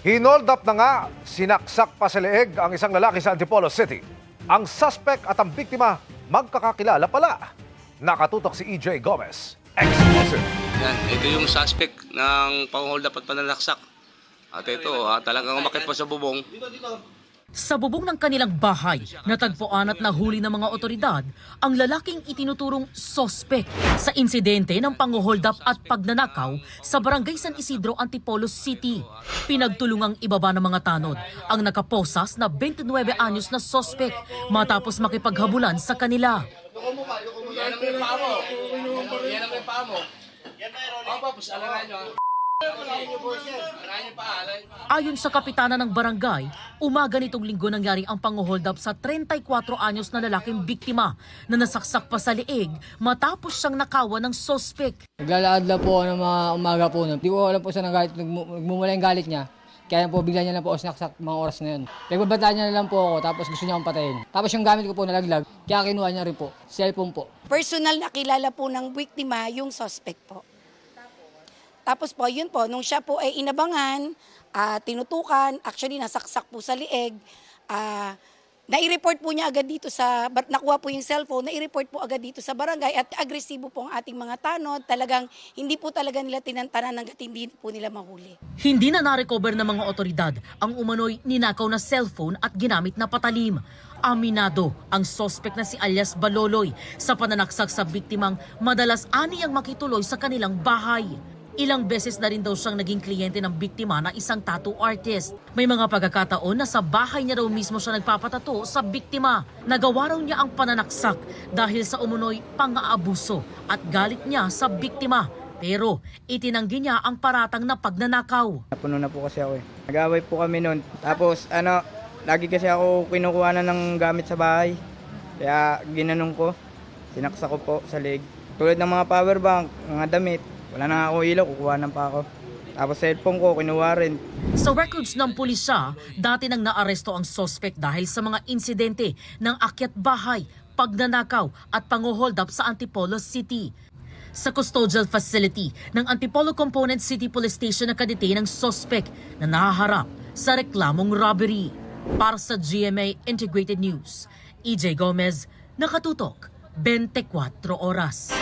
Hinold up na nga, sinaksak pa sa leeg ang isang lalaki sa Antipolo City. Ang suspect at ang biktima magkakakilala pala. Nakatutok si EJ Gomez. Exclusive. Yan, ito yung suspect ng pang-hold up at pananaksak. At ito, talagang umakit pa sa bubong. Sa bubong ng kanilang bahay, natagpuan at nahuli ng mga otoridad ang lalaking itinuturong sospek sa insidente ng pang-hold up at pagnanakaw sa Barangay San Isidro, Antipolo City. Pinagtulungang ibaba ng mga tanod ang nakaposas na 29 anyos na sospek matapos makipaghabulan sa kanila. Yan ang may paa mo. Yan ang may paa mo. Tapos, alangan nyo. Ayon sa kapitana ng barangay, umaga nitong linggo nangyari ang pang-hold up sa 34 anyos na lalaking biktima na nasaksak pa sa leeg matapos siyang nakawan ng sospek. Naglalaad lang po ako ng mga umaga po. Hindi ko alam po sa nagmumula yung galit niya. Kaya po bigla niya lang po ako sinaksak mga oras na yun. Nagbabataan niya na lang po ako tapos gusto niya akong patayin. Tapos yung gamit ko po nalaglag, kaya kinuha niya rin po. Cellphone po. Personal na kilala po ng biktima yung suspect po. Tapos po, yun po, nung siya po ay inabangan, tinutukan, actually nasaksak po sa lieg, nai-report po niya agad dito nakuha po yung cellphone, nai-report po agad dito sa barangay at agresibo po ang ating mga tanod. Talagang hindi po talaga nila tinantanan hanggat hindi po nila mahuli. Hindi na na-recover ng mga otoridad ang umano'y ninakaw na cellphone at ginamit na patalim. Aminado ang sospek na si alias Baloloy sa pananaksak sa biktimang madalas aniyang makituloy sa kanilang bahay. Ilang beses na rin daw siyang naging kliyente ng biktima na isang tattoo artist. May mga pagkakataon na sa bahay niya daw mismo siya nagpapatato sa biktima. Nagawa raw niya ang pananaksak dahil sa umunoy pang-aabuso at galit niya sa biktima. Pero itinanggi niya ang paratang na pagnanakaw. Napuno na po kasi ako eh. Nag-away po kami noon. Tapos lagi kasi ako kinukuha na ng gamit sa bahay. Kaya ginanong ko, sinaksak ko po sa leg. Tulad ng mga power bank, mga damit. Wala na ako ilaw, kukuha na pa ako. Tapos cellphone ko, kinuha rin. Sa records ng pulisya, dati nang naaresto ang suspect dahil sa mga insidente ng akyat bahay, pagnanakaw at pang-hold up sa Antipolo City. Sa custodial facility ng Antipolo Component City Police Station nakadete ng suspect na nahaharap sa reklamong robbery. Para sa GMA Integrated News, EJ Gomez, nakatutok 24 oras.